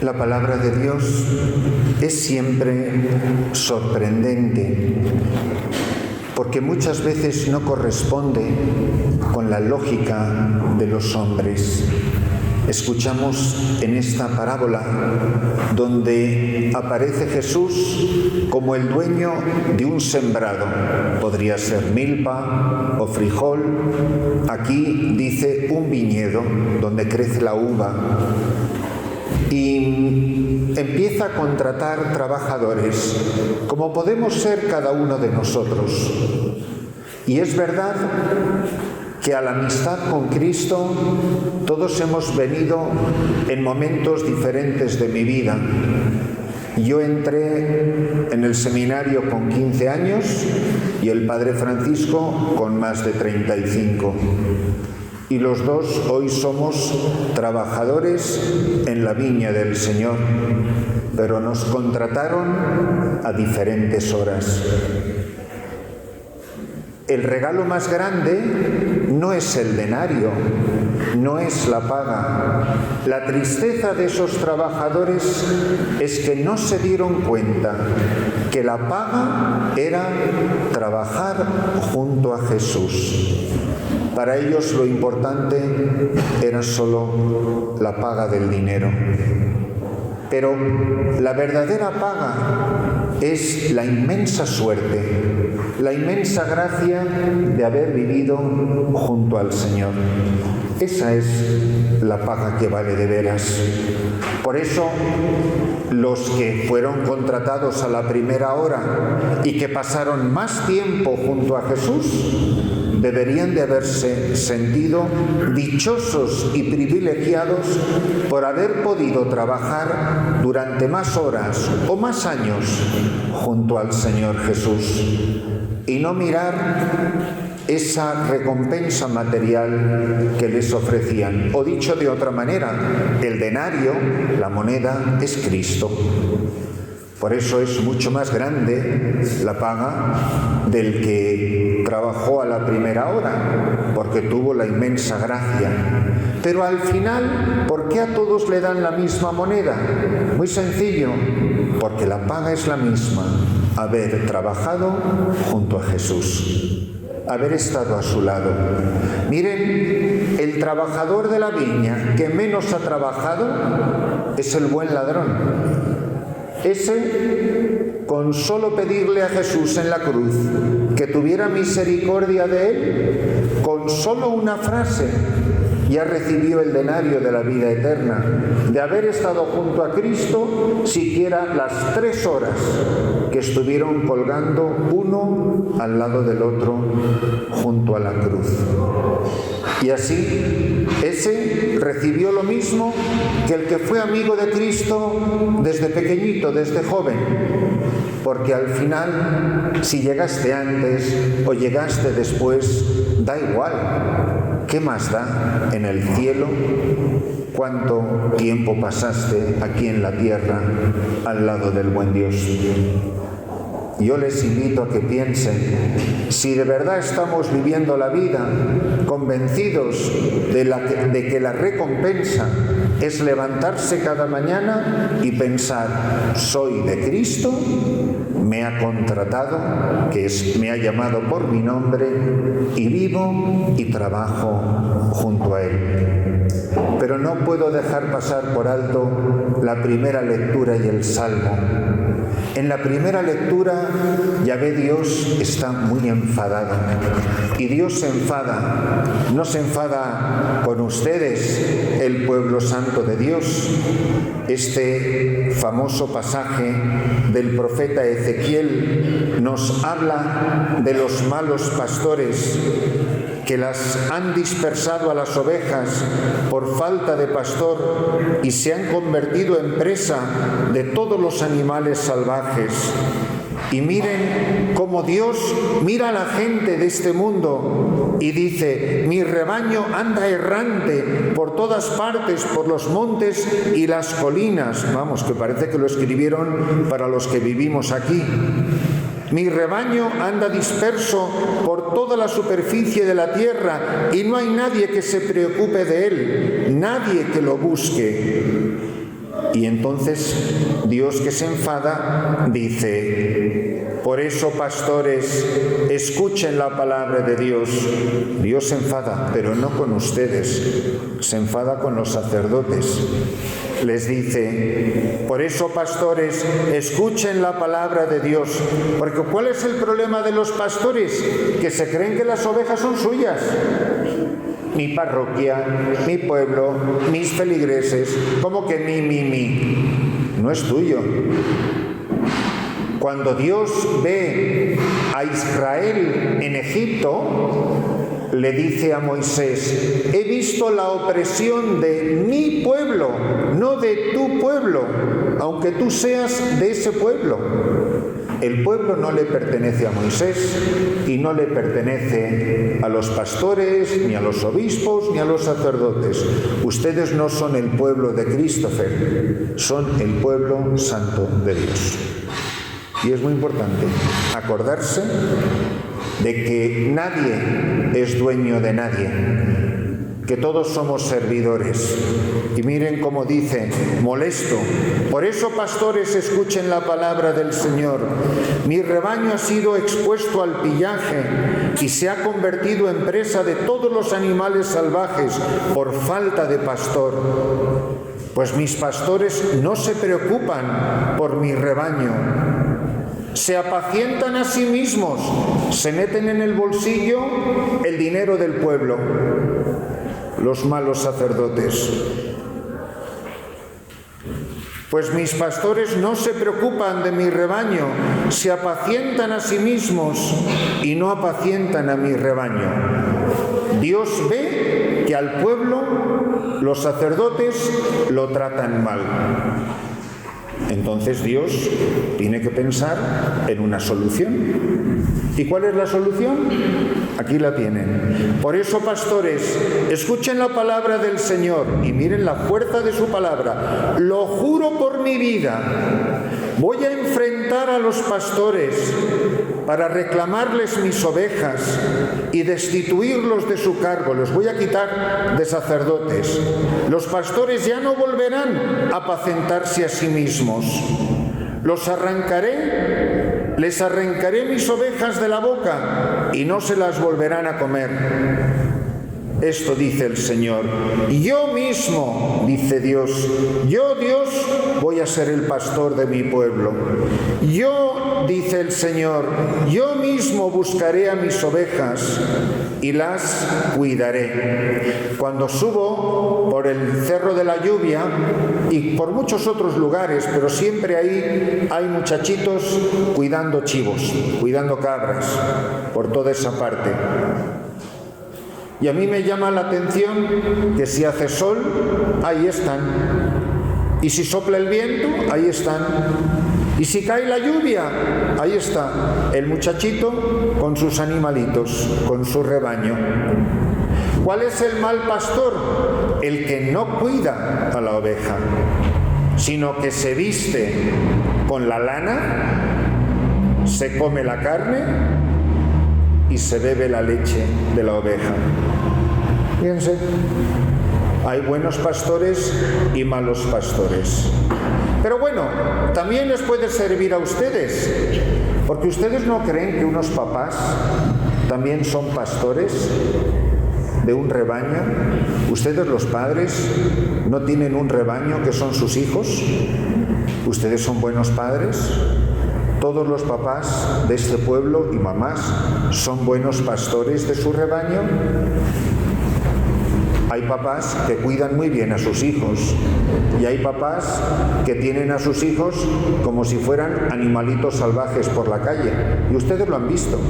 La palabra de Dios es siempre sorprendente, porque muchas veces no corresponde con la lógica de los hombres. Escuchamos en esta parábola donde aparece Jesús como el dueño de un sembrado. Podría ser milpa o frijol. Aquí dice un viñedo donde crece la uva. Y empieza a contratar trabajadores, como podemos ser cada uno de nosotros. Y es verdad que a la amistad con Cristo todos hemos venido en momentos diferentes de mi vida. Yo entré en el seminario con 15 años y el Padre Francisco con más de 35. Y los dos hoy somos trabajadores en la viña del Señor, pero nos contrataron a diferentes horas. El regalo más grande no es el denario, no es la paga. La tristeza de esos trabajadores es que no se dieron cuenta que la paga era trabajar junto a Jesús. Para ellos lo importante era solo la paga del dinero. Pero la verdadera paga es la inmensa suerte, la inmensa gracia de haber vivido junto al Señor. Esa es la paga que vale de veras. Por eso, los que fueron contratados a la primera hora y que pasaron más tiempo junto a Jesús, deberían de haberse sentido dichosos y privilegiados por haber podido trabajar durante más horas o más años junto al Señor Jesús y no mirar esa recompensa material que les ofrecían. O dicho de otra manera, el denario, la moneda, es Cristo. Por eso es mucho más grande la paga del que trabajó a la primera hora, porque tuvo la inmensa gracia. Pero al final, ¿por qué a todos le dan la misma moneda? Muy sencillo, porque la paga es la misma: haber trabajado junto a Jesús, haber estado a su lado. Miren, el trabajador de la viña que menos ha trabajado es el buen ladrón. Ese, con solo pedirle a Jesús en la cruz que tuviera misericordia de él, con solo una frase, ya recibió el denario de la vida eterna, de haber estado junto a Cristo siquiera las 3 horas que estuvieron colgando uno al lado del otro junto a la cruz. Y así, ese recibió lo mismo que el que fue amigo de Cristo desde pequeñito, desde joven. Porque al final, si llegaste antes o llegaste después, da igual. ¿Qué más da en el cielo? ¿Cuánto tiempo pasaste aquí en la tierra al lado del buen Dios? Yo les invito a que piensen, si de verdad estamos viviendo la vida convencidos de que la recompensa es levantarse cada mañana y pensar, soy de Cristo, me ha contratado, me ha llamado por mi nombre y vivo y trabajo junto a Él. Pero no puedo dejar pasar por alto la primera lectura y el Salmo. En la primera lectura, Yahvé Dios está muy enfadado. Y Dios se enfada. No se enfada con ustedes, el pueblo santo de Dios. Este famoso pasaje del profeta Ezequiel nos habla de los malos pastores que las han dispersado a las ovejas por falta de pastor y se han convertido en presa de todos los animales salvajes. Y miren cómo Dios mira a la gente de este mundo y dice, mi rebaño anda errante por todas partes, por los montes y las colinas. Vamos, que parece que lo escribieron para los que vivimos aquí. Mi rebaño anda disperso por toda la superficie de la tierra y no hay nadie que se preocupe de él, nadie que lo busque. Y entonces Dios, que se enfada, dice: por eso, pastores, escuchen la palabra de Dios. Dios se enfada, pero no con ustedes, se enfada con los sacerdotes. Les dice: por eso, pastores, escuchen la palabra de Dios. Porque ¿cuál es el problema de los pastores? Que se creen que las ovejas son suyas. Mi parroquia, mi pueblo, mis feligreses, como que mi. No es tuyo. Cuando Dios ve a Israel en Egipto, le dice a Moisés: he visto la opresión de mi pueblo, no de tu pueblo, aunque tú seas de ese pueblo. El pueblo no le pertenece a Moisés y no le pertenece a los pastores, ni a los obispos, ni a los sacerdotes. Ustedes no son el pueblo de Christopher, son el pueblo santo de Dios. Y es muy importante acordarse de que nadie es dueño de nadie, que todos somos servidores. Y miren cómo dice, molesto: por eso, pastores, escuchen la palabra del Señor. Mi rebaño ha sido expuesto al pillaje y se ha convertido en presa de todos los animales salvajes por falta de pastor. Pues mis pastores no se preocupan por mi rebaño. Se apacientan a sí mismos, se meten en el bolsillo el dinero del pueblo. Los malos sacerdotes. Pues mis pastores no se preocupan de mi rebaño, se apacientan a sí mismos y no apacientan a mi rebaño. Dios ve que al pueblo los sacerdotes lo tratan mal. Entonces Dios tiene que pensar en una solución. ¿Y cuál es la solución? Aquí la tienen. Por eso, pastores, escuchen la palabra del Señor y miren la fuerza de su palabra. Lo juro por mi vida, voy a enfrentar a los pastores para reclamarles mis ovejas y destituirlos de su cargo. Los voy a quitar de sacerdotes. Los pastores ya no volverán a apacentarse a sí mismos. Les arrancaré mis ovejas de la boca y no se las volverán a comer. Esto dice el Señor. Yo mismo, dice Dios, yo, Dios, voy a ser el pastor de mi pueblo. Yo, dice el Señor, yo mismo buscaré a mis ovejas y las cuidaré. Cuando subo por el Cerro de la Lluvia y por muchos otros lugares, pero siempre ahí hay muchachitos cuidando chivos, cuidando cabras, por toda esa parte. Y a mí me llama la atención que si hace sol, ahí están. Y si sopla el viento, ahí están. Y si cae la lluvia, ahí está el muchachito con sus animalitos, con su rebaño. ¿Cuál es el mal pastor? El que no cuida a la oveja, sino que se viste con la lana, se come la carne y se bebe la leche de la oveja. Fíjense, hay buenos pastores y malos pastores. Pero bueno, también les puede servir a ustedes, porque ustedes no creen que unos papás también son pastores de un rebaño. Ustedes, los padres, no tienen un rebaño que son sus hijos. Ustedes son buenos padres. Todos los papás de este pueblo y mamás son buenos pastores de su rebaño. Hay papás que cuidan muy bien a sus hijos y hay papás que tienen a sus hijos como si fueran animalitos salvajes por la calle. Y ustedes lo han visto.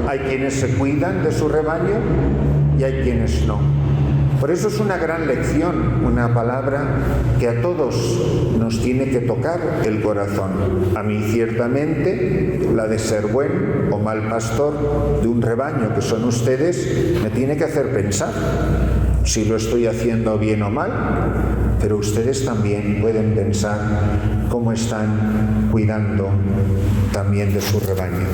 Hay quienes se cuidan de su rebaño y hay quienes no. Por eso es una gran lección, una palabra que a todos nos tiene que tocar el corazón. A mí ciertamente la de ser buen o mal pastor de un rebaño que son ustedes me tiene que hacer pensar si lo estoy haciendo bien o mal, pero ustedes también pueden pensar cómo están cuidando también de su rebaño.